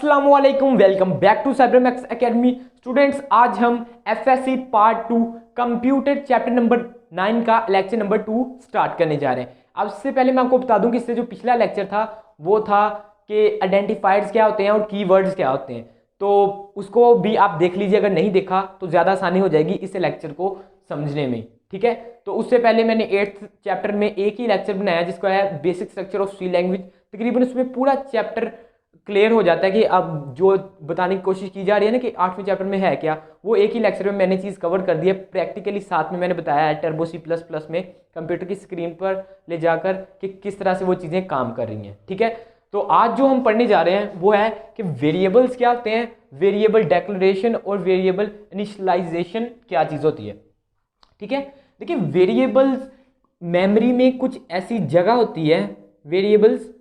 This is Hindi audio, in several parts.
अस्सलाम वालेकुम, welcome back to Cybermax academy. Students, आज हम FSC part 2 computer chapter number 9 का लेक्चर नंबर 2 स्टार्ट करने जा रहे हैं। अब इससे पहले मैं आपको बता दूं कि इससे जो पिछला लेक्चर था वो था कि आइडेंटिफायर्स क्या होते हैं और कीवर्ड्स क्या होते हैं, तो उसको भी आप देख लीजिए। अगर नहीं देखा तो ज़्यादा आसानी हो जाएगी इस लेक्चर को समझने में, ठीक है। तो उससे पहले मैंने 8th चैप्टर में एक ही लेक्चर बनाया जिसका है basic structure of C language. तकरीबन उसमें पूरा चैप्टर क्लियर हो जाता है कि अब जो बताने की कोशिश की जा रही है ना कि 8वें चैप्टर में है क्या, वो एक ही लेक्चर में मैंने चीज़ कवर कर दी है। प्रैक्टिकली साथ में मैंने बताया है टर्बो C++ में कंप्यूटर की स्क्रीन पर ले जाकर कि किस तरह से वो चीज़ें काम कर रही हैं, ठीक है। तो आज जो हम पढ़ने जा रहे हैं वो है कि वेरिएबल्स क्या होते हैं, वेरिएबल डेक्लेरेशन और वेरिएबल इनिशियलाइजेशन क्या चीज़ होती है, ठीक है। देखिए, वेरिएबल्स मेमोरी में कुछ ऐसी जगह होती है, वेरिएबल्स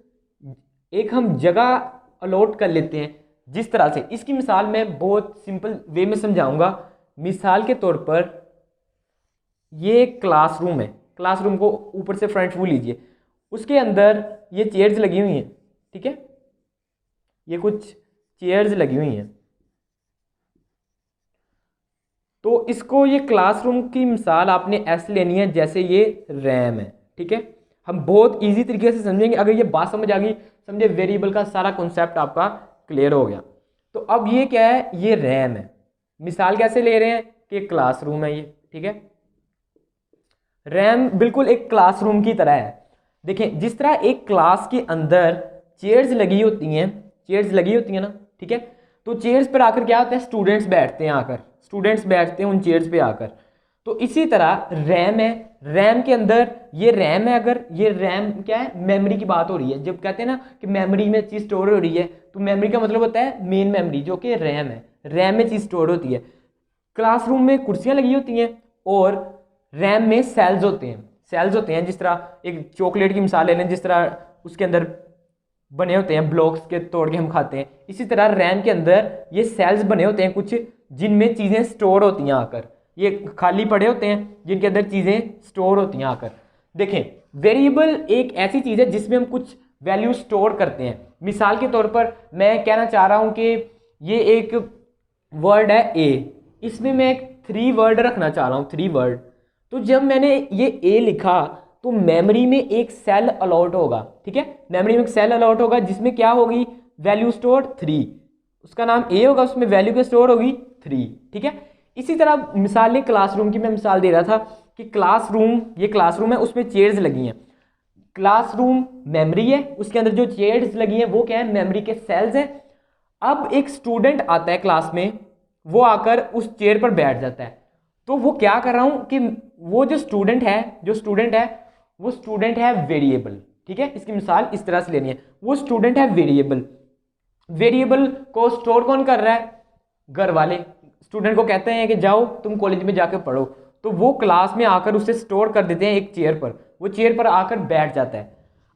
एक हम जगह अलॉट कर लेते हैं जिस तरह से। इसकी मिसाल मैं बहुत सिंपल वे में समझाऊंगा। मिसाल के तौर पर ये क्लासरूम है, क्लासरूम को ऊपर से फ्रंट व्यू लीजिए, उसके अंदर ये चेयर्स लगी हुई हैं, ठीक है। ये कुछ चेयर्स लगी हुई हैं, तो इसको ये क्लासरूम की मिसाल आपने ऐसे लेनी है जैसे ये रैम है, ठीक है। हम बहुत इजी तरीके से समझेंगे। अगर ये बात समझ आ गई, समझे वेरिएबल का सारा कॉन्सेप्ट आपका क्लियर हो गया। तो अब ये क्या है, ये रैम है। मिसाल कैसे ले रहे हैं कि क्लासरूम है ये, ठीक है। रैम बिल्कुल एक क्लासरूम की तरह है। देखें, जिस तरह एक क्लास के अंदर चेयर्स लगी होती हैं, चेयर्स लगी होती हैं ना, ठीक है। तो चेयर्स पर आकर क्या होता है, स्टूडेंट्स बैठते हैं, आकर स्टूडेंट्स बैठते हैं उन चेयर्स पे आकर। तो इसी तरह रैम है, रैम के अंदर ये रैम है। अगर ये रैम क्या है, मेमोरी की बात हो रही है। जब कहते हैं ना कि मेमोरी में चीज़ स्टोर हो रही है, तो मेमोरी का मतलब होता है मेन मेमोरी, जो कि रैम है। रैम में चीज़ स्टोर होती है। क्लासरूम में कुर्सियाँ लगी होती हैं और रैम में सेल्स होते हैं। सेल्स होते हैं, जिस तरह एक चॉकलेट की मिसाल ले लें, जिस तरह उसके अंदर बने होते हैं ब्लॉक्स के तोड़ के हम खाते हैं, इसी तरह रैम के अंदर ये सेल्स बने होते हैं कुछ, जिनमें चीज़ें स्टोर होती हैं आकर। ये खाली पड़े होते हैं जिनके अंदर चीज़ें स्टोर होती हैं आकर। देखें, वेरिएबल एक ऐसी चीज़ है जिसमें हम कुछ वैल्यू स्टोर करते हैं। मिसाल के तौर पर मैं कहना चाह रहा हूँ कि ये एक वर्ड है ए, इसमें मैं एक 3 वर्ड रखना चाह रहा हूँ, 3 वर्ड। तो जब मैंने ये ए लिखा तो मेमोरी में एक सेल अलॉट होगा, ठीक है। मेमोरी में एक सेल अलॉट होगा जिसमें क्या होगी, वैल्यू स्टोर 3। उसका नाम ए होगा, उसमें वैल्यू क्या स्टोर होगी 3, ठीक है। इसी तरह मिसाल ने क्लासरूम की मैं मिसाल दे रहा था कि क्लासरूम, ये क्लासरूम है, उसमें चेयर्स लगी हैं। क्लासरूम मेमोरी है, उसके अंदर जो चेयर्स लगी हैं वो क्या है, मेमोरी के सेल्स हैं। अब एक स्टूडेंट आता है क्लास में, वो आकर उस चेयर पर बैठ जाता है। तो वो क्या कर रहा हूं कि वो जो स्टूडेंट है वो स्टूडेंट है वेरिएबल, ठीक है। इसकी मिसाल इस तरह से लेनी है, वो स्टूडेंट है वेरिएबल। वेरिएबल को स्टोर कौन कर रहा है, घर वाले स्टूडेंट को कहते हैं कि जाओ तुम कॉलेज में जाकर पढ़ो, तो वो क्लास में आकर उसे स्टोर कर देते हैं एक चेयर पर। वो चेयर पर आकर बैठ जाता है।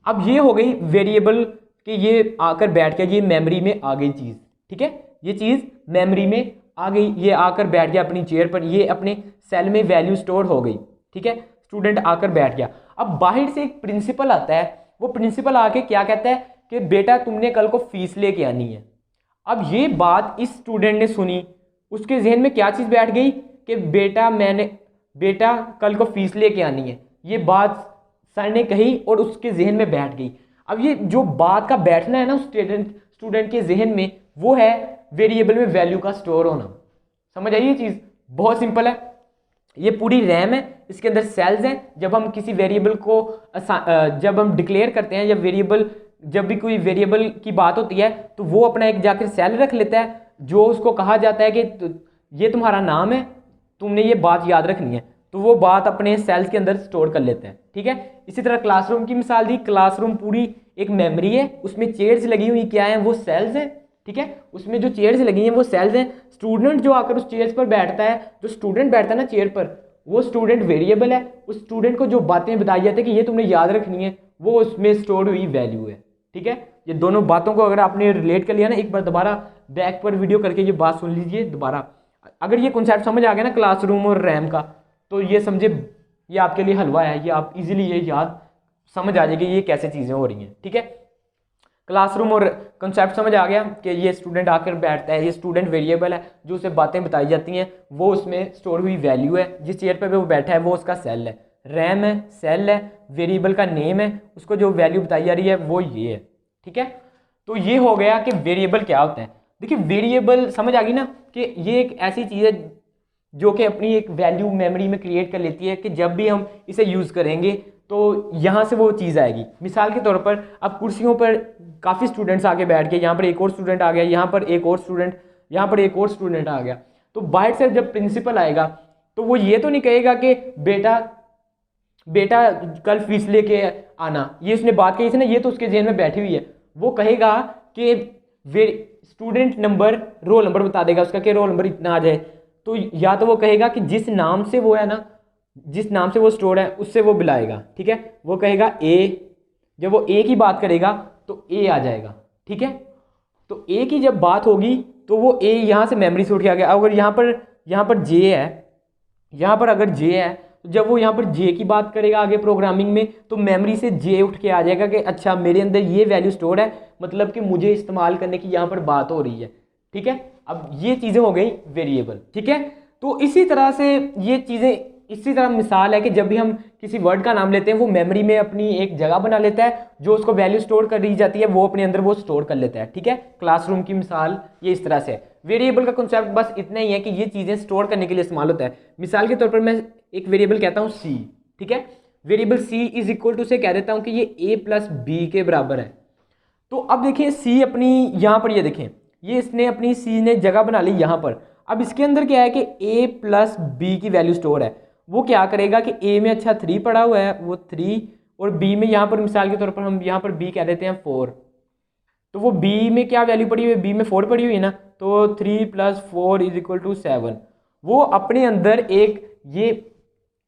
अब ये हो गई वेरिएबल कि ये आकर बैठ गया, ये मेमोरी में आ गई चीज़, ठीक है। ये चीज़ मेमोरी में आ गई, ये आकर बैठ गया अपनी चेयर पर, ये अपने सेल में वैल्यू स्टोर हो गई, ठीक है। स्टूडेंट आकर बैठ गया। अब बाहर से एक प्रिंसिपल आता है, वो प्रिंसिपल आके क्या कहता है कि बेटा तुमने कल को फीस लेके आनी है। अब ये बात इस स्टूडेंट ने सुनी, उसके जहन में क्या चीज़ बैठ गई कि बेटा कल को फीस लेके आनी है। ये बात सर ने कही और उसके जहन में बैठ गई। अब ये जो बात का बैठना है ना स्टूडेंट के जहन में, वो है वेरिएबल में वैल्यू का स्टोर होना। समझ आई ये चीज़, बहुत सिंपल है। ये पूरी रैम है, इसके अंदर सेल्स हैं। जब हम किसी वेरिएबल को जब हम डिक्लेयर करते हैं, जब भी कोई वेरिएबल की बात होती है, तो वो अपना एक जाकर सेल रख लेता है, जो उसको कहा जाता है कि ये तुम्हारा नाम है, तुमने ये बात याद रखनी है। तो वो बात अपने सेल्स के अंदर स्टोर कर लेते हैं, ठीक है। इसी तरह क्लासरूम की मिसाल दी, क्लासरूम पूरी एक मेमोरी है, उसमें चेयर्स लगी हुई क्या है, वो सेल्स हैं, ठीक है। उसमें जो चेयर्स लगी हैं वो सेल्स हैं। स्टूडेंट जो आकर उस चेयर्स पर बैठता है, जो स्टूडेंट बैठता है ना चेयर पर, वो स्टूडेंट वेरिएबल है। उस स्टूडेंट को जो बातें बताई जाती है कि ये तुमने याद रखनी है, वो उसमें स्टोर हुई वैल्यू है, ठीक है। ये दोनों बातों को अगर आपने रिलेट कर लिया ना, एक बार दोबारा बैक पर वीडियो करके ये बात सुन लीजिए दोबारा। अगर ये कॉन्सेप्ट समझ आ गया ना क्लासरूम और रैम का, तो ये समझे ये आपके लिए हलवा है, ये आप इजीली ये याद समझ आ जाएगी ये कैसे चीज़ें हो रही हैं, ठीक है। क्लासरूम और कंसेप्ट समझ आ गया कि ये स्टूडेंट आकर बैठता है, ये स्टूडेंट वेरिएबल है, जो उसे बातें बताई जाती हैं वो उसमें स्टोर हुई वैल्यू है, जिस चेयर पे वो बैठा है वो उसका सेल है, रैम है, सेल है, वेरिएबल का नेम है, उसको जो वैल्यू बताई जा रही है वो ये है। ठीक है, तो ये हो गया कि वेरिएबल क्या होता है। देखिए वेरिएबल समझ आ गई ना कि ये एक ऐसी चीज़ है जो कि अपनी एक वैल्यू मेमोरी में क्रिएट कर लेती है कि जब भी हम इसे यूज़ करेंगे तो यहाँ से वो चीज़ आएगी। मिसाल के तौर पर अब कुर्सियों पर काफ़ी स्टूडेंट्स आके बैठ गए, यहाँ पर एक और स्टूडेंट आ गया, यहाँ पर एक और स्टूडेंट, यहाँ पर एक और स्टूडेंट आ गया, तो बाहर से जब प्रिंसिपल आएगा तो वो ये तो नहीं कहेगा कि बेटा बेटा कल फीस लेके आना, ये उसने बात कही थी ना, ये तो उसके जेहन में बैठी हुई है। वो कहेगा कि स्टूडेंट नंबर रोल नंबर बता देगा उसका कि रोल नंबर इतना आ जाए, तो या तो वो कहेगा कि जिस नाम से वो है ना, जिस नाम से वो स्टोर है उससे वो बुलाएगा। ठीक है, वो कहेगा ए, जब वो ए की बात करेगा तो ए आ जाएगा। ठीक है, तो ए की जब बात होगी तो वो ए यहाँ से मेमोरी से उठ के आ गया। अगर यहाँ पर जे है, यहाँ पर अगर जे है तो जब वो यहाँ पर जे की बात करेगा आगे प्रोग्रामिंग में तो मेमोरी से जे उठ के आ जाएगा कि अच्छा मेरे अंदर ये वैल्यू स्टोर है, मतलब कि मुझे इस्तेमाल करने की यहाँ पर बात हो रही है। ठीक है, अब ये चीज़ें हो गई वेरिएबल। ठीक है, तो इसी तरह से ये चीज़ें, इसी तरह मिसाल है कि जब भी हम किसी वर्ड का नाम लेते हैं वो मेमोरी में अपनी एक जगह बना लेता है, जो उसको वैल्यू स्टोर कर दी जाती है वो अपने अंदर वो स्टोर कर लेता है। ठीक है, क्लासरूम की मिसाल ये इस तरह से है। वेरिएबल का कॉन्सेप्ट बस इतना ही है कि ये चीज़ें स्टोर करने के लिए इस्तेमाल होता है। मिसाल के तौर पर मैं एक वेरिएबल कहता हूँ सी। ठीक है, variable C is equal to से कह देता हूँ कि ये ए प्लस बी के बराबर है। तो अब देखिए सी अपनी यहाँ पर, ये देखें ये इसने अपनी सी ने जगह बना ली यहाँ पर। अब इसके अंदर क्या है कि ए प्लस बी की वैल्यू स्टोर है। वो क्या करेगा कि ए में अच्छा 3 पड़ा हुआ है वो 3, और बी में यहाँ पर मिसाल के तौर पर हम यहाँ पर बी कह देते हैं 4, तो वो बी में क्या वैल्यू पड़ी हुई है, बी में 4 पड़ी हुई है ना, तो 3 + 4 = 7। वो अपने अंदर एक ये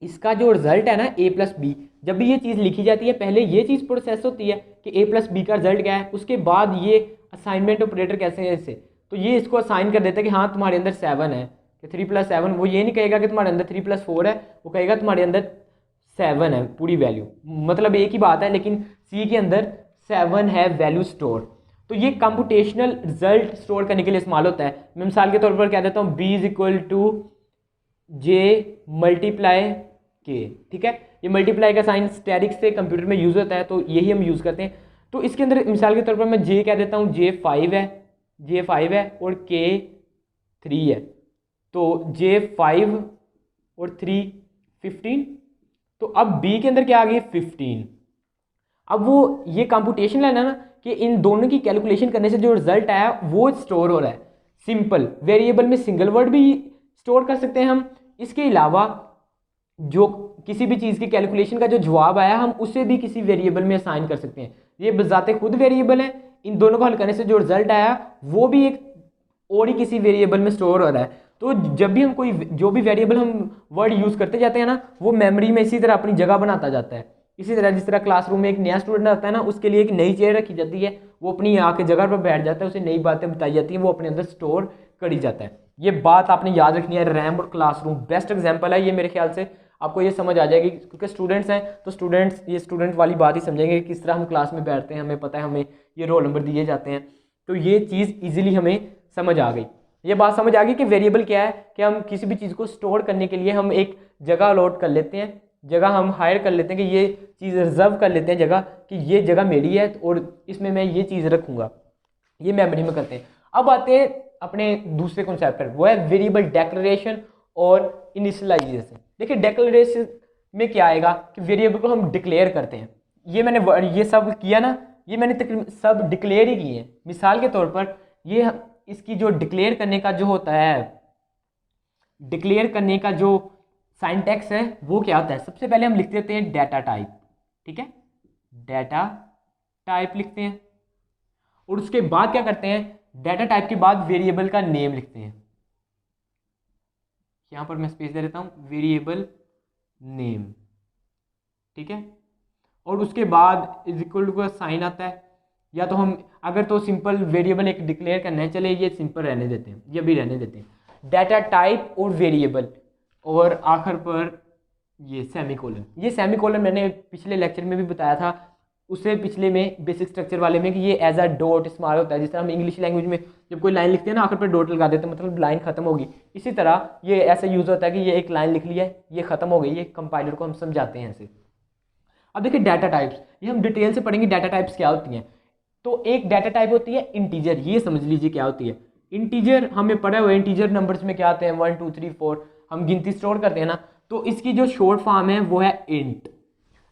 इसका जो रिजल्ट है ना ए प्लस बी, जब भी ये चीज़ लिखी जाती है पहले ये चीज़ प्रोसेस होती है कि ए प्लस बी का रिजल्ट क्या है, उसके बाद ये असाइनमेंट ऑपरेटर कैसे है इससे, तो ये इसको असाइन कर देता है कि हाँ तुम्हारे अंदर 7 है, कि 3 + 7। वो ये नहीं कहेगा कि तुम्हारे अंदर 3 + 4 है, वो कहेगा तुम्हारे अंदर 7 है पूरी वैल्यू, मतलब एक ही बात है, लेकिन सी के अंदर 7 है वैल्यू स्टोर। तो ये कंप्यूटेशनल रिजल्ट स्टोर करने के लिए इस्तेमाल होता है। मैं मिसाल के तौर पर कह देता हूँ b = j × k। ठीक है, ये मल्टीप्लाई का साइन स्टैटिक्स से कंप्यूटर में यूज़ होता है, तो यही हम यूज़ करते हैं। तो इसके अंदर मिसाल के तौर पर मैं j कह देता हूँ j5 है और k 3 है, तो j5 और 3 15। तो अब b के अंदर क्या आ गई 15। अब वो ये कंप्यूटेशन है ना कि इन दोनों की कैलकुलेशन करने से जो रिजल्ट आया वो स्टोर हो रहा है। सिंपल वेरिएबल में सिंगल वर्ड भी स्टोर कर सकते हैं हम, इसके अलावा जो किसी भी चीज़ की कैलकुलेशन का जो जवाब आया हम उसे भी किसी वेरिएबल में असाइन कर सकते हैं। ये बजाते खुद वेरिएबल है, इन दोनों को हल करने से जो रिजल्ट आया वो भी एक और ही किसी वेरिएबल में स्टोर हो रहा है। तो जब भी हम कोई जो भी वेरिएबल हम वर्ड यूज़ करते जाते हैं ना, वो मेमोरी में इसी तरह अपनी जगह बनाता जाता है। इसी तरह जिस तरह क्लासरूम में एक नया स्टूडेंट आता है ना, उसके लिए एक नई चेयर रखी जाती है, वो अपनी आके जगह पर बैठ जाता है, उसे नई बातें बताई जाती हैं, वो अपने अंदर स्टोर करी जाता है। ये बात आपने याद रखनी है। रैम और क्लासरूम बेस्ट एग्जाम्पल है ये, मेरे ख्याल से आपको ये समझ आ जाएगी, क्योंकि स्टूडेंट्स हैं तो स्टूडेंट्स ये स्टूडेंट वाली बात ही समझेंगे कि किस तरह हम क्लास में बैठते हैं, हमें पता है हमें ये रोल नंबर दिए जाते हैं, तो ये चीज़ ईजिली हमें समझ आ गई। ये बात समझ आ गई कि वेरिएबल क्या है, कि हम किसी भी चीज़ को स्टोर करने के लिए हम एक जगह अलॉट कर लेते हैं, जगह हम हायर कर लेते हैं कि ये चीज़ रिजर्व कर लेते हैं जगह, कि ये जगह मेरी है और इसमें मैं ये चीज़ रखूँगा, ये मेमोरी में करते हैं। अब आते हैं अपने दूसरे कॉन्सेप्ट पर, वो है वेरिएबल डेक्लेरेशन और इनिशियलाइजेशन। देखिए डेक्लेरेशन में क्या आएगा कि वेरिएबल को हम डिक्लेयर करते हैं। ये मैंने ये सब किया ना, ये मैंने तकरीबन सब डिक्लेयर ही किए हैं। मिसाल के तौर पर ये इसकी जो डिक्लेयर करने का जो होता है, डिक्लेयर करने का जो साइंटैक्स है वो क्या होता है, सबसे पहले हम लिख देते हैं डाटा टाइप। ठीक है, डाटा टाइप लिखते हैं, और उसके बाद क्या करते हैं, डाटा टाइप के बाद वेरिएबल का नेम लिखते हैं। यहां पर मैं स्पेस दे देता हूं, वेरिएबल नेम। ठीक है, और उसके बाद इज इक्वल टू का साइन आता है, या तो हम अगर तो सिंपल वेरिएबल एक डिक्लेयर करना है, चले ये सिंपल रहने देते हैं, ये भी रहने देते हैं, डाटा टाइप और वेरिएबल, और आखिर पर ये सेमीकोलन। ये सेमीकोलन मैंने पिछले लेक्चर में भी बताया था, उससे पिछले में बेसिक स्ट्रक्चर वाले में कि ये एज अ डॉट इस्तेमाल होता है। जिस तरह हम इंग्लिश लैंग्वेज में जब कोई लाइन लिखते हैं ना आखिर पर डॉट लगा देते हैं, मतलब लाइन खत्म होगी। इसी तरह ये ऐसा यूज़ होता है कि ये एक लाइन लिख ली है, ये खत्म हो गई, ये कंपाइलर को हम समझाते हैं ऐसे। अब देखिए डाटा टाइप्स, ये हम डिटेल से पढ़ेंगे डाटा टाइप्स क्या होती हैं। तो एक डाटा टाइप होती है इंटीजर, ये समझ लीजिए क्या होती है इंटीजर। हमें पढ़ा हुआ है इंटीजर नंबर्स में क्या आते हैं 1 2 3 4, हम गिनती स्टोर करते हैं ना, तो इसकी जो शॉर्ट फॉर्म है वो है इंट।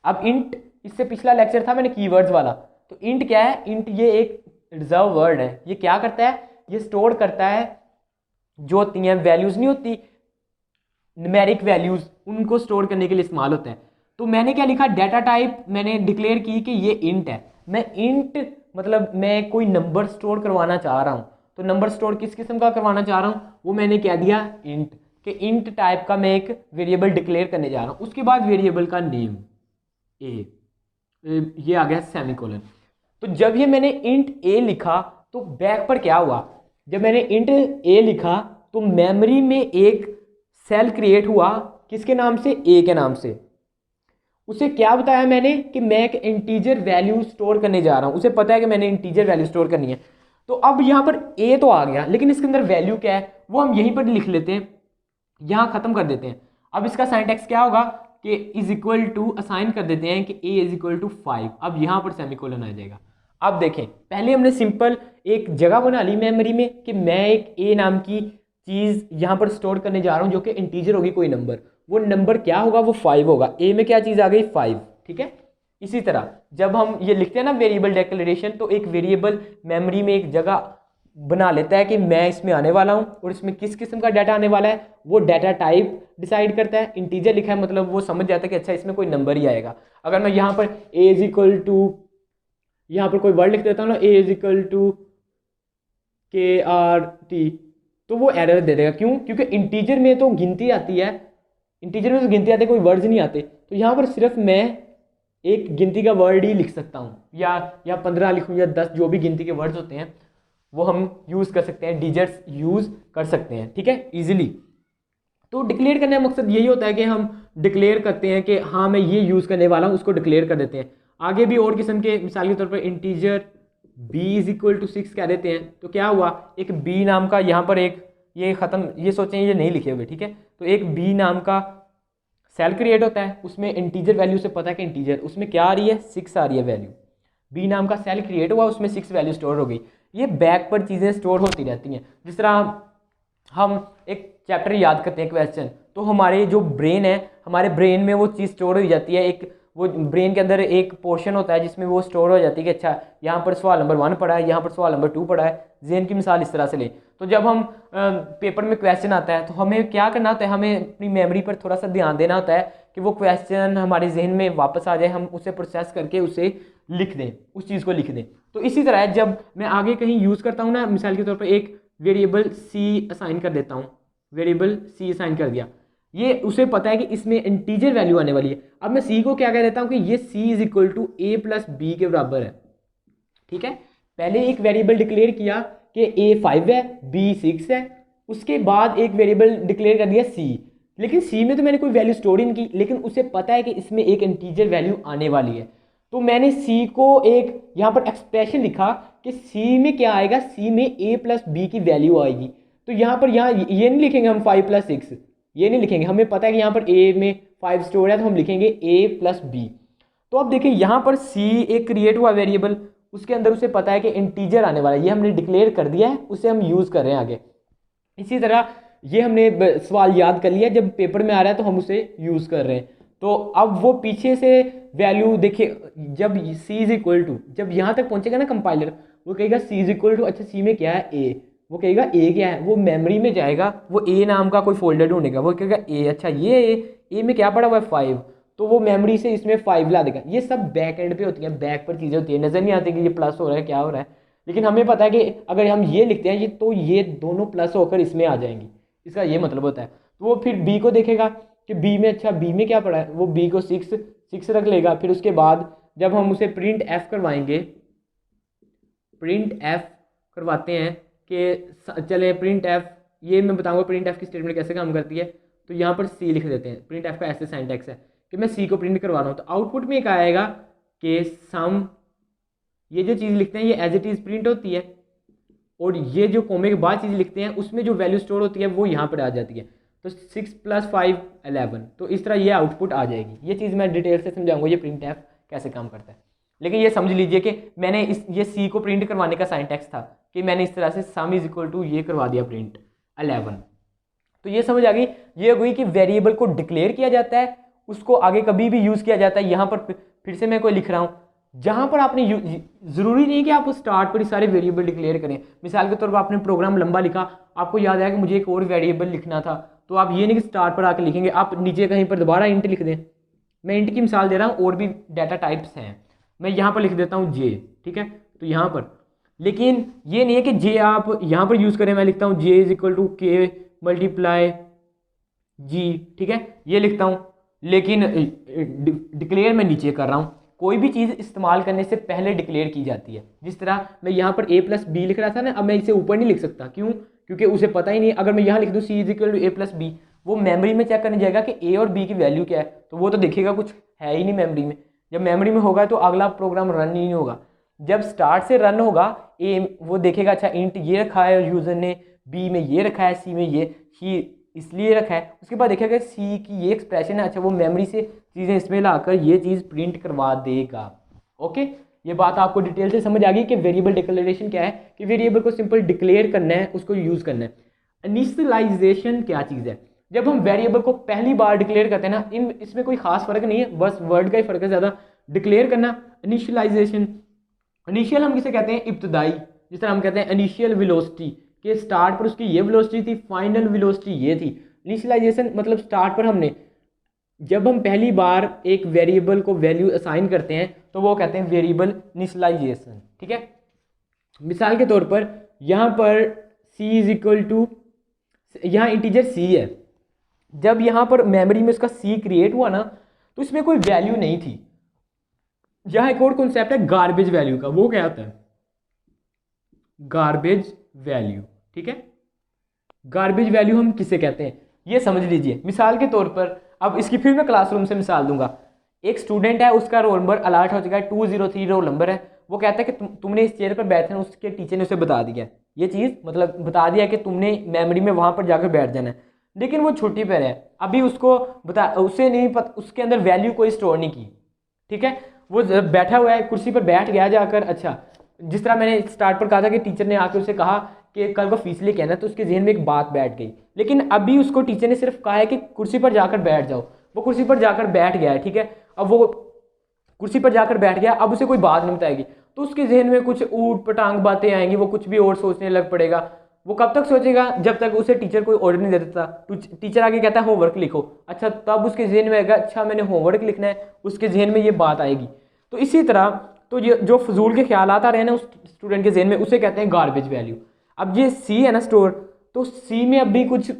अब इंट, इससे पिछला लेक्चर था मैंने कीवर्ड्स वाला, तो इंट क्या है, इंट ये एक रिजर्व वर्ड है। ये क्या करता है, ये स्टोर करता है जो होती हैं वैल्यूज, नहीं होती न्यूमेरिक वैल्यूज, उनको स्टोर करने के लिए इस्तेमाल होता है। तो मैंने क्या लिखा, डाटा टाइप मैंने डिक्लेयर की कि ये इंट है। मैं इंट मतलब मैं कोई नंबर स्टोर करवाना चाह रहा हूँ, तो नंबर स्टोर किस किस्म का करवाना चाह रहा हूँ वो मैंने कह दिया इंट, कि इंट टाइप का मैं एक वेरिएबल डिक्लेयर करने जा रहा हूँ। उसके बाद वेरिएबल का नेम ये आ गया सेमीकोलन। तो जब ये मैंने इंट ए लिखा तो बैक पर क्या हुआ, जब मैंने इंट ए लिखा तो मेमोरी में एक सेल क्रिएट हुआ, किसके नाम से, ए के नाम से। उसे क्या बताया मैंने कि मैं एक इंटीजर वैल्यू स्टोर करने जा रहा हूं, उसे पता है कि मैंने इंटीजर वैल्यू स्टोर करनी है। तो अब यहां पर ए तो आ गया, लेकिन इसके अंदर वैल्यू क्या है वो हम यहीं पर लिख लेते हैं, यहां खत्म कर देते हैं। अब इसका सिंटैक्स क्या होगा कि इज इक्वल टू असाइन कर देते हैं कि ए इज इक्वल टू 5। अब यहां पर सेमीकोलन आ जाएगा। अब देखें, पहले हमने सिंपल एक जगह बना ली मेमोरी में कि मैं एक ए नाम की चीज़ यहाँ पर स्टोर करने जा रहा हूँ जो कि इंटीजर होगी कोई नंबर, वो नंबर क्या होगा, वो 5 होगा। ए में क्या चीज़ आ गई, 5, ठीक है। इसी तरह जब हम ये लिखते हैं ना वेरिएबल डिक्लेरेशन, तो एक वेरिएबल मेमोरी में एक जगह बना लेता है कि मैं इसमें आने वाला हूँ और इसमें किस किस्म का डाटा आने वाला है, वो डाटा टाइप डिसाइड करता है। इंटीजर लिखा है मतलब वो समझ जाता है कि अच्छा इसमें कोई नंबर ही आएगा। अगर मैं यहाँ पर ए इज इक्वल टू, यहाँ पर कोई वर्ड लिख देता हूँ ना, ए इज इक्वल टू KRT, तो वो एरर दे देगा। क्यों, क्योंकि इंटीजर में तो गिनती आती है, इंटीजर में तो गिनती आती है, कोई वर्ड्स नहीं आते। तो यहाँ पर सिर्फ मैं एक गिनती का वर्ड ही लिख सकता हूँ, या 15 लिखूँ या 10, जो भी गिनती के वर्ड्स होते हैं वो हम यूज़ कर सकते हैं, डिजिट्स यूज़ कर सकते हैं, ठीक है, ईजिली। तो डिक्लेयर करने का मकसद यही होता है कि हम डिक्लेयर करते हैं कि हाँ मैं ये यूज़ करने वाला हूँ, उसको डिक्लेयर कर देते हैं। आगे भी और किस्म के, मिसाल के तौर पर integer b is equal to 6 कह देते हैं, तो क्या हुआ, एक b नाम का यहाँ पर एक, ये ख़त्म, ये सोचें ये नहीं लिखे हुए, ठीक है। तो एक b नाम का सेल क्रिएट होता है, उसमें इंटीजर वैल्यू से पता है कि इंटीजर, उसमें क्या आ रही है, 6 आ रही है वैल्यू। b नाम का सेल क्रिएट हुआ, उसमें 6 वैल्यू स्टोर हो गई। ये बैक पर चीज़ें स्टोर होती रहती हैं। जिस तरह हम एक चैप्टर याद करते हैं क्वेश्चन, तो हमारे जो ब्रेन है, हमारे ब्रेन में वो चीज़ स्टोर हो जाती है। एक वो ब्रेन के अंदर एक पोर्शन होता है जिसमें वो स्टोर हो जाती है कि अच्छा यहाँ पर सवाल नंबर 1 पढ़ा है, यहाँ पर सवाल नंबर 2 पढ़ा है। ज़हन की मिसाल इस तरह से लें, तो जब हम पेपर में क्वेश्चन आता है तो हमें क्या करना होता है, हमें अपनी मेमोरी पर थोड़ा सा ध्यान देना होता है कि वो क्वेश्चन हमारे जहन में वापस आ जाए, हम उसे प्रोसेस करके उसे लिख दें, उस चीज़ को लिख दें। तो इसी तरह जब मैं आगे कहीं यूज़ करता हूँ ना, मिसाल के तौर पर एक वेरिएबल सी असाइन कर देता हूँ, वेरिएबल सी असाइन कर दिया, ये उसे पता है कि इसमें इंटीजर वैल्यू आने वाली है। अब मैं सी को क्या कह देता हूँ कि ये C is equal to A plus B के बराबर है, ठीक है। पहले एक वेरिएबल डिक्लेयर किया कि ए 5 है, बी 6 है, उसके बाद एक वेरिएबल डिक्लेयर कर दिया सी, लेकिन सी में तो मैंने कोई वैल्यू स्टोर ही नहीं की, लेकिन उसे पता है कि इसमें एक इंटीजर वैल्यू आने वाली है। तो मैंने सी को एक यहाँ पर एक्सप्रेशन लिखा कि सी में क्या आएगा, सी में ए प्लस बी की वैल्यू आएगी। तो यहाँ पर ये नहीं लिखेंगे हम 5 + 6, ये नहीं लिखेंगे, हमें पता है कि यहाँ पर ए में 5 स्टोर है, तो हम लिखेंगे ए प्लस बी। तो अब देखिए यहाँ पर सी एक क्रिएट हुआ वेरिएबल, उसके अंदर उसे पता है कि इंटीजर आने वाला है, ये हमने डिक्लेयर कर दिया है, उसे हम यूज़ कर रहे हैं आगे। इसी तरह ये हमने सवाल याद कर लिया, जब पेपर में आ रहा है तो हम उसे यूज़ कर रहे हैं। तो अब वो पीछे से वैल्यू देखिए, जब सी इज इक्वल टू, जब यहाँ तक पहुँचेगा ना कंपाइलर, वो कहेगा सी इज इक्वल टू, अच्छा सी में क्या है, ए, वो कहेगा ए क्या है, वो मेमोरी में जाएगा, वो ए नाम का कोई फोल्डर ढूंढेगा, वो कहेगा ए, अच्छा ये ए में क्या पड़ा हुआ है 5, तो वो मेमोरी से इसमें 5 ला देगा। ये सब बैक एंड पे होती है, बैक पर चीज़ें होती है, नज़र नहीं आती कि ये प्लस हो रहा है क्या हो रहा है, लेकिन हमें पता है कि अगर हम ये लिखते हैं ये, तो ये दोनों प्लस होकर इसमें आ जाएंगी, इसका ये मतलब होता है। तो वो फिर बी को देखेगा कि बी में, अच्छा बी में क्या पड़ा है, वो बी को 6 रख लेगा। फिर उसके बाद जब हम उसे प्रिंट एफ करवाएंगे, प्रिंट एफ करवाते हैं कि चले प्रिंट एफ, ये मैं बताऊंगा प्रिंट एफ की स्टेटमेंट कैसे काम करती है। तो यहाँ पर सी लिख देते हैं, प्रिंट एफ का ऐसे सिंटैक्स है कि मैं सी को प्रिंट करवा रहा हूँ, तो आउटपुट में एक आएगा के सम, ये जो चीज़ लिखते हैं ये एज इट इज़ प्रिंट होती है, और ये जो कोमे के बाद चीज़ लिखते हैं उसमें जो वैल्यू स्टोर होती है वो यहाँ पर आ जाती है। तो 6 + 5 11, तो इस तरह ये आउटपुट आ जाएगी। ये चीज़ मैं डिटेल से समझाऊंगा ये प्रिंट एफ कैसे काम करता है। लेकिन ये समझ लीजिए कि मैंने ये सी को प्रिंट करवाने का साइंटेक्स था कि मैंने इस तरह से सम इज इक्वल टू ये करवा दिया प्रिंट 11। तो ये समझ आ गई, ये हो गई कि वेरिएबल को डिक्लेयर किया जाता है, उसको आगे कभी भी यूज़ किया जाता है। यहाँ पर फिर से मैं कोई लिख रहा हूँ, जहाँ पर आपने ज़रूरी नहीं है कि आप स्टार्ट पर ही सारे वेरिएबल डिक्लेयर करें। मिसाल के तौर पर आपने प्रोग्राम लंबा लिखा, आपको याद आया कि मुझे एक और वेरिएबल लिखना था, तो आप ये नहीं कि स्टार्ट पर आके लिखेंगे, आप नीचे कहीं पर दोबारा इंट लिख दें। मैं इंट की मिसाल दे रहा हूँ, और भी डाटा टाइप्स हैं, मैं यहाँ पर लिख देता हूँ जे, ठीक है, तो यहाँ पर। लेकिन ये नहीं है कि जे आप यहाँ पर यूज़ करें, मैं लिखता हूँ जे इज इक्वल टू के मल्टीप्लाई जी, ठीक है, ये लिखता हूँ, लेकिन डिक्लेयर मैं नीचे कर रहा हूँ। कोई भी चीज़ इस्तेमाल करने से पहले डिक्लेयर की जाती है। जिस तरह मैं यहाँ पर a+b लिख रहा था ना, अब मैं इसे ऊपर नहीं लिख सकता, क्यों? क्योंकि उसे पता ही नहीं। अगर मैं यहाँ लिख दूँ c is equal to a+b, वो मेमोरी में चेक करने जाएगा कि a और b की वैल्यू क्या है, तो वो तो देखेगा कुछ है ही नहीं मेमोरी में। जब मेमोरी में होगा तो अगला प्रोग्राम रन ही नहीं होगा। जब स्टार्ट से रन होगा वो देखेगा अच्छा इंट ये रखा है यूज़र ने, b में ये रखा है, c में ये, c इसलिए रखा है। उसके बाद देखेगा सी की ये एक्सप्रेशन है, अच्छा वो मेमोरी से चीज़ें इसमें लाकर ये चीज़ प्रिंट करवा देगा। ओके, ये बात आपको डिटेल से समझ आ गई कि वेरिएबल डिक्लेरेशन क्या है, कि वेरिएबल को सिंपल डिक्लेयर करना है, उसको यूज़ करना है। इनिशियलाइजेशन क्या चीज़ है? जब हम वेरिएबल को पहली बार डिक्लेयर करते हैं ना, इसमें कोई खास फर्क नहीं है, बस वर्ड का ही फर्क है ज़्यादा। डिक्लेयर करना, इनिशियलाइजेशन। इनिशियल हम किसे कहते हैं? इब्तदाई। जिस तरह हम कहते हैं इनिशियल वेलोसिटी, कि स्टार्ट पर उसकी ये वेलोसिटी थी, फाइनल वेलोसिटी ये थी। इनिशियलाइजेशन मतलब स्टार्ट पर हमने, जब हम पहली बार एक वेरिएबल को वैल्यू असाइन करते हैं तो वो कहते हैं वेरिएबल इनिशियलाइजेशन, ठीक है। मिसाल के तौर पर यहाँ पर c इज इक्वल टू, यहाँ इंटीजर c है, जब यहाँ पर मेमोरी में उसका c क्रिएट हुआ ना, तो इसमें कोई वैल्यू नहीं थी। यहाँ एक और कॉन्सेप्ट है गार्बेज वैल्यू का, वो क्या होता है? गार्बेज वैल्यू, ठीक है। गार्बेज वैल्यू हम किसे कहते हैं ये समझ लीजिए। मिसाल के तौर पर, अब इसकी फिर मैं क्लासरूम से मिसाल दूंगा। एक स्टूडेंट है, उसका रोल नंबर अलर्ट हो चुका है, 203 रोल नंबर है। वो कहता है कि तुमने इस चेयर पर बैठना है, उसके टीचर ने उसे बता दिया ये चीज़, मतलब बता दिया कि तुमने मेमोरी में वहाँ पर जाकर बैठ जाना है। लेकिन वो छुट्टी पर है, अभी उसको उसे नहीं पता, उसके अंदर वैल्यू कोई स्टोर नहीं की, ठीक है। वो बैठा हुआ है, कुर्सी पर बैठ गया जाकर। अच्छा, जिस तरह मैंने स्टार्ट पर कहा था कि टीचर ने आकर उसे कहा कि कल को फीस लेके आना, तो उसके जहन में एक बात बैठ गई। लेकिन अभी उसको टीचर ने सिर्फ कहा है कि कुर्सी पर जाकर बैठ जाओ, वो कुर्सी पर जाकर बैठ गया है, ठीक है। अब वो कुर्सी पर जाकर बैठ गया, अब उसे कोई बात नहीं बताएगी, तो उसके जहन में कुछ ऊट पटांग बातें आएंगी, वो कुछ भी और सोचने लग पड़ेगा। वो कब तक सोचेगा? जब तक उसे टीचर कोई ऑर्डर नहीं दे देता। टीचर आगे कहता है होमवर्क लिखो, अच्छा तब उसके जहन में आएगा अच्छा मैंने होमवर्क लिखना है, उसके जहन में ये बात आएगी। तो इसी तरह तो ये जो फजूल के ख्याल आ रहे हैं ना उस स्टूडेंट के जहन में, उसे कहते हैं गार्बेज वैल्यू। अब ये सी है ना स्टोर, तो सी में अभी कुछ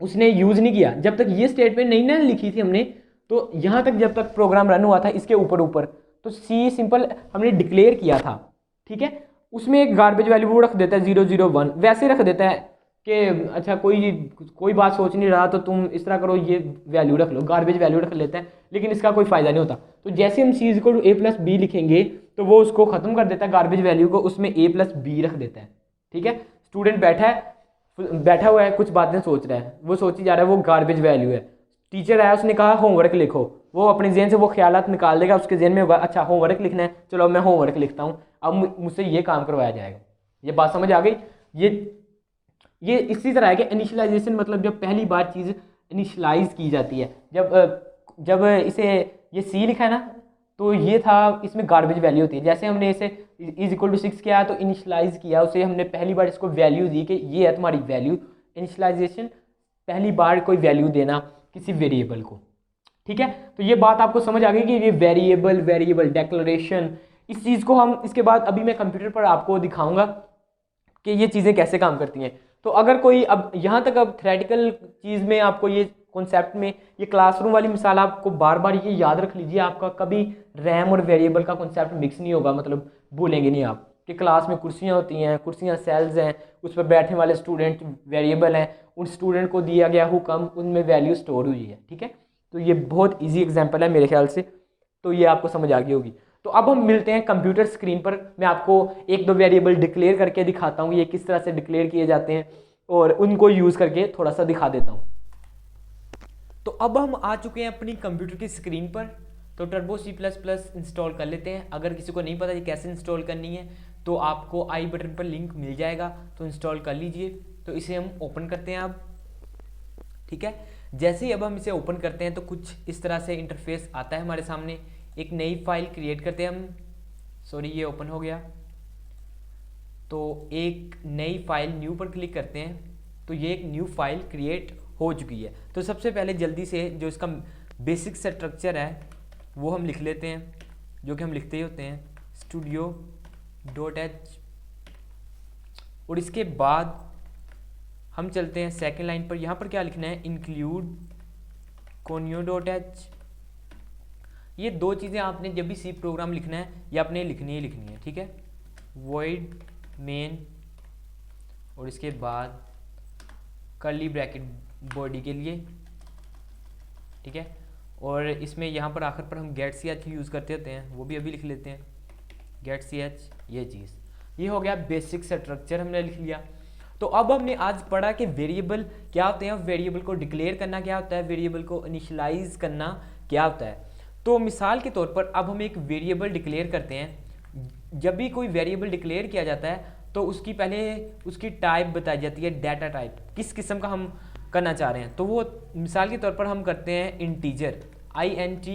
उसने यूज़ नहीं किया, जब तक ये स्टेटमेंट नहीं ना लिखी थी हमने, तो यहाँ तक जब तक प्रोग्राम रन हुआ था इसके ऊपर तो सी सिंपल हमने डिक्लेयर किया था, ठीक है। उसमें एक गार्बेज वैल्यू वो रख देता है 001, वैसे रख देता है कि अच्छा कोई बात सोच नहीं रहा तो तुम इस तरह करो, ये वैल्यू रख लो, गार्बेज वैल्यू रख लेता है, लेकिन इसका कोई फ़ायदा नहीं होता। तो जैसे हम c = a+b लिखेंगे तो वो उसको ख़त्म कर देता है गार्बेज वैल्यू को, उसमें a+b रख देता है, ठीक है। स्टूडेंट बैठा हुआ है, कुछ बातें सोच रहा है, वो सोची जा रहा है, वो गार्बेज वैल्यू है। टीचर आया, उसने कहा होमवर्क लिखो, वो अपने जहन से वो ख्यालात निकाल देगा, उसके जहन में होगा अच्छा होमवर्क लिखना है, चलो मैं होमवर्क लिखता हूँ, अब मुझसे ये काम करवाया जाएगा। ये बात समझ आ गई? ये इसी तरह है कि इनिशियलाइजेशन मतलब जब पहली बार चीज़ इनिशियलाइज की जाती है। जब इसे ये सी लिखा है ना, तो ये था, इसमें गार्बेज वैल्यू होती है। जैसे हमने इसे इज इक्वल टू 6 किया तो इनिशियलाइज किया, उसे हमने पहली बार इसको वैल्यू दी कि ये है तुम्हारी वैल्यू। इनिशियलाइजेशन पहली बार कोई वैल्यू देना किसी वेरिएबल को, ठीक है। तो ये बात आपको समझ आ गई कि ये वेरिएबल डिक्लेरेशन, इस चीज़ को हम इसके बाद अभी मैं कंप्यूटर पर आपको दिखाऊंगा कि ये चीज़ें कैसे काम करती हैं। तो अगर कोई अब यहाँ तक अब थ्योरेटिकल चीज़ में आपको ये कॉन्सेप्ट में ये क्लासरूम वाली मिसाल आपको बार बार ये याद रख लीजिए, आपका कभी रैम और वेरिएबल का कॉन्सेप्ट मिक्स नहीं होगा, मतलब भूलेंगे नहीं आप कि क्लास में कुर्सियाँ होती हैं, कुर्सियाँ सेल्स हैं, उस पर बैठने वाले स्टूडेंट वेरिएबल हैं, उन स्टूडेंट को दिया गया हुक्म उनमें वैल्यू स्टोर हुई है, ठीक है। तो ये बहुत ईजी एग्जाम्पल है मेरे ख्याल से, तो ये आपको समझ आ गई होगी। तो अब हम मिलते हैं कंप्यूटर स्क्रीन पर। मैं आपको एक दो वेरिएबल डिक्लेयर करके दिखाता हूँ ये किस तरह से डिक्लेयर किए जाते हैं और उनको यूज़ करके थोड़ा सा दिखा देता हूँ। तो अब हम आ चुके हैं अपनी कंप्यूटर की स्क्रीन पर। तो टर्बो C++ इंस्टॉल कर लेते हैं। अगर किसी को नहीं पता ये कैसे इंस्टॉल करनी है तो आपको आई बटन पर लिंक मिल जाएगा, तो इंस्टॉल कर लीजिए। तो इसे हम ओपन करते हैं अब, ठीक है। जैसे ही अब हम इसे ओपन करते हैं तो कुछ इस तरह से इंटरफेस आता है हमारे सामने। एक नई फाइल क्रिएट करते हैं हम, सॉरी ये ओपन हो गया। तो एक नई फाइल न्यू पर क्लिक करते हैं, तो ये एक न्यू फाइल क्रिएट हो चुकी है। तो सबसे पहले जल्दी से जो इसका बेसिक स्ट्रक्चर है वो हम लिख लेते हैं, जो कि हम लिखते ही होते हैं studio.h। और इसके बाद हम चलते हैं सेकेंड लाइन पर। यहाँ पर क्या लिखना है, इंक्लूड conio.h। ये दो चीज़ें आपने जब भी सी प्रोग्राम लिखना है ये आपने लिखनी ही लिखनी है, ठीक है। void main और इसके बाद कर्ली ब्रैकेट बॉडी के लिए, ठीक है। और इसमें यहाँ पर आखिर पर हम get ch यूज़ करते होते हैं, वो भी अभी लिख लेते हैं get ch। ये चीज़ ये हो गया बेसिक स्ट्रक्चर हमने लिख लिया। तो अब हमने आज पढ़ा कि वेरिएबल क्या होते हैं, वेरिएबल को डिक्लेयर करना क्या होता है, वेरिएबल को इनिशियलाइज करना क्या होता है। तो मिसाल के तौर पर अब हम एक वेरिएबल डिक्लेयर करते हैं। जब भी कोई वेरिएबल डिक्लेयर किया जाता है तो उसकी पहले उसकी टाइप बताई जाती है, डाटा टाइप, किस किस्म का हम करना चाह रहे हैं। तो वो मिसाल के तौर पर हम करते हैं इंटीजर, INT,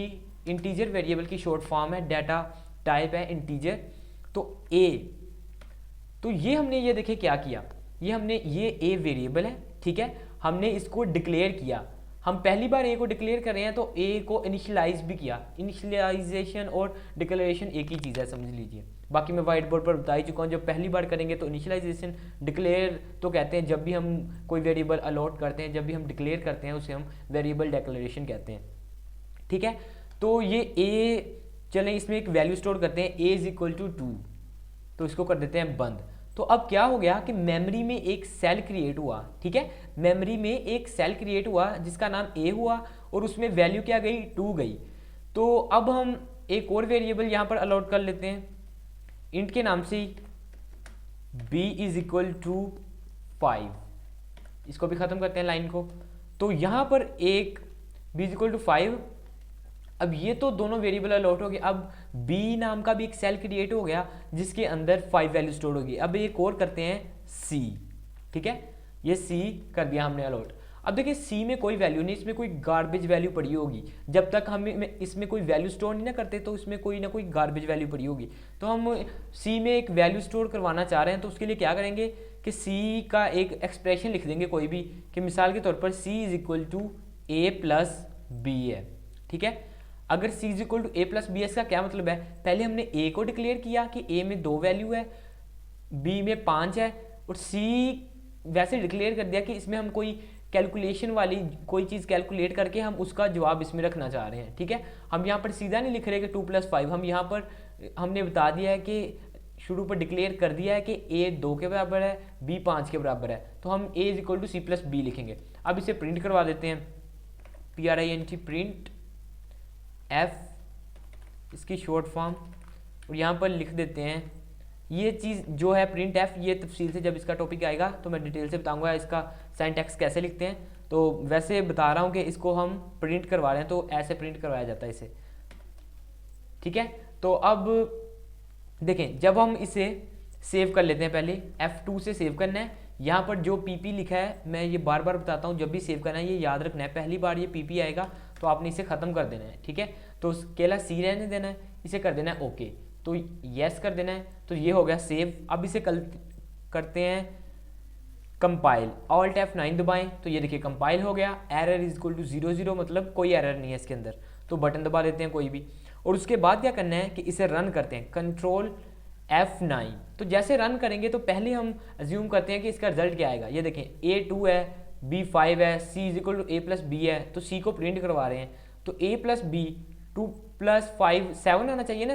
इंटीजर वेरिएबल की शॉर्ट फॉर्म है, डाटा टाइप है इंटीजर। तो A, तो ये हमने ये देखिए क्या किया, ये हमने ये A वेरिएबल है, ठीक है। हमने इसको डिक्लेयर किया, हम पहली बार A को डिक्लेयर कर रहे हैं तो A को इनिशियलाइज भी किया। इनिशियलाइजेशन और डिक्लेरेशन एक ही चीज़ है, समझ लीजिए। बाकी मैं व्हाइट बोर्ड पर बता ही चुका हूँ, जब पहली बार करेंगे तो इनिशियलाइजेशन, डिक्लेयर तो कहते हैं जब भी हम कोई वेरिएबल अलॉट करते हैं, जब भी हम डिक्लेयर करते हैं उसे हम वेरिएबल डिक्लेरेशन कहते हैं, ठीक है। तो ये A, चलें इसमें एक वैल्यू स्टोर करते हैं, A = 2, तो इसको कर देते हैं बंद। तो अब क्या हो गया कि मेमोरी में एक सेल क्रिएट हुआ, ठीक है। मेमोरी में एक सेल क्रिएट हुआ जिसका नाम A हुआ और उसमें वैल्यू क्या गई, 2 गई। तो अब हम एक और वेरिएबल यहाँ पर अलॉट कर लेते हैं इंट के नाम से b = 5। इसको भी ख़त्म करते हैं लाइन को। तो यहाँ पर एक b = 5। अब ये तो दोनों वेरिएबल अलॉट हो गए। अब b नाम का भी एक सेल क्रिएट हो गया जिसके अंदर 5 वैल्यू स्टोर होगी। अब एक और करते हैं c, ठीक है। ये c कर दिया हमने अलॉट। अब देखिए c में कोई वैल्यू नहीं, इसमें कोई गार्बेज वैल्यू पड़ी होगी। जब तक हम इसमें कोई वैल्यू स्टोर नहीं ना करते तो इसमें कोई ना कोई गार्बेज वैल्यू पड़ी होगी। तो हम c में एक वैल्यू स्टोर करवाना चाह रहे हैं, तो उसके लिए क्या करेंगे कि c का एक एक्सप्रेशन लिख देंगे कोई भी, कि मिसाल के तौर पर c = a + b है, ठीक है। अगर c = a + b, इसका क्या मतलब है, पहले हमने a को डिक्लेयर किया कि a में 2 वैल्यू है, b में 5 है, और c वैसे डिक्लेयर कर दिया कि इसमें हम कोई कैलकुलेशन वाली कोई चीज़ कैलकुलेट करके हम उसका जवाब इसमें रखना चाह रहे हैं, ठीक है। हम यहाँ पर सीधा नहीं लिख रहे कि 2 + 5, हम यहाँ पर हमने बता दिया है कि शुरू पर डिक्लेयर कर दिया है कि a 2 के बराबर है, b 5 के बराबर है, तो हम a = c + b लिखेंगे। अब इसे प्रिंट करवा देते हैं, print प्रिंट f, इसकी शॉर्ट फॉर्म, और यहाँ पर लिख देते हैं ये चीज़ जो है प्रिंट f। ये तफसील से जब इसका टॉपिक आएगा तो मैं डिटेल से बताऊंगा इसका सिंटैक्स कैसे लिखते हैं। तो वैसे बता रहा हूँ कि इसको हम प्रिंट करवा रहे हैं तो ऐसे प्रिंट करवाया जाता है इसे, ठीक है। तो अब देखें, जब हम इसे सेव कर लेते हैं, पहले F2 से सेव करना है। यहाँ पर जो PP लिखा है, मैं ये बार बार बताता हूँ, जब भी सेव करना है ये याद रखना है, पहली बार ये PP आएगा तो आपने इसे ख़त्म कर देना है, ठीक है। तो केवल C रहने देना है, इसे कर देना है ओके, तो यस कर देना है। तो ये हो गया सेव। अब इसे करते हैं कंपाइल, Alt F9 दबाएं, तो ये देखिए कंपाइल हो गया। एरर = 00, मतलब कोई एरर नहीं है इसके अंदर। तो बटन दबा देते हैं कोई भी, और उसके बाद क्या करना है कि इसे रन करते हैं, Ctrl F9। तो जैसे रन करेंगे तो पहले हम अज्यूम करते हैं कि इसका रिजल्ट क्या आएगा। ये देखें A 2 है, B 5 है, C = a + b है, तो C को प्रिंट करवा रहे हैं। तो a + b 2 + 5 7 आना चाहिए ना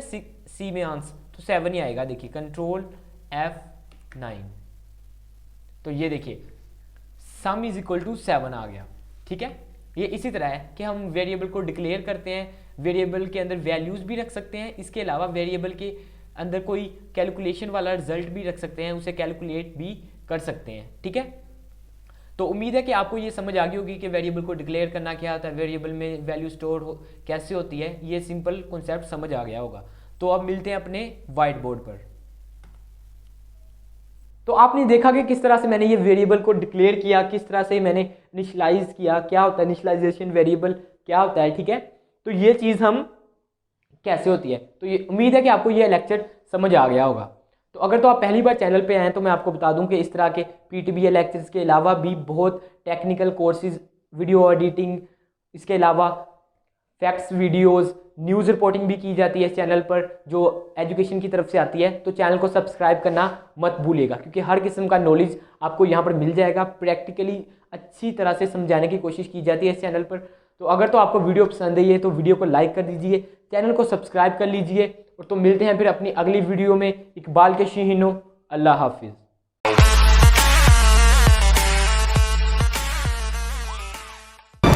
C में आंसर, तो 7 ही आएगा। देखिए Ctrl F9, तो ये देखिए sum = 7 आ गया, ठीक है। ये इसी तरह है कि हम वेरिएबल को डिक्लेयर करते हैं, वेरिएबल के अंदर वैल्यूज़ भी रख सकते हैं, इसके अलावा वेरिएबल के अंदर कोई कैलकुलेशन वाला रिजल्ट भी रख सकते हैं, उसे कैलकुलेट भी कर सकते हैं। ठीक है, तो उम्मीद है कि आपको ये समझ आ गई होगी कि वेरिएबल को डिक्लेयर करना क्या होता है, वेरिएबल में वैल्यू स्टोर कैसे होती है, ये सिंपल कॉन्सेप्ट समझ आ गया होगा। तो अब मिलते हैं अपने वाइट बोर्ड पर। तो आपने देखा कि किस तरह से मैंने ये वेरिएबल को डिक्लेयर किया, किस तरह से मैंने इनिशियलाइज किया, क्या होता है इनिशियलाइजेशन वेरिएबल क्या होता है। ठीक है, तो ये चीज़ हम कैसे होती है, तो ये उम्मीद है कि आपको ये लेक्चर समझ आ गया होगा। तो अगर तो आप पहली बार चैनल पे आए हैं तो मैं आपको बता दूं कि इस तरह के PTBA लेक्चर्स के अलावा भी बहुत टेक्निकल कोर्सेज, वीडियो एडिटिंग, इसके अलावा फैक्ट्स वीडियोस, न्यूज़ रिपोर्टिंग भी की जाती है इस चैनल पर जो एजुकेशन की तरफ से आती है। तो चैनल को सब्सक्राइब करना मत भूलिएगा, क्योंकि हर किस्म का नॉलेज आपको यहाँ पर मिल जाएगा। प्रैक्टिकली अच्छी तरह से समझाने की कोशिश की जाती है इस चैनल पर। तो अगर तो आपको वीडियो पसंद आई है तो वीडियो को लाइक कर दीजिए, चैनल को सब्सक्राइब कर लीजिए। और तो मिलते हैं फिर अपनी अगली वीडियो में। इकबाल के शीहिनो, अल्लाह हाफिज़।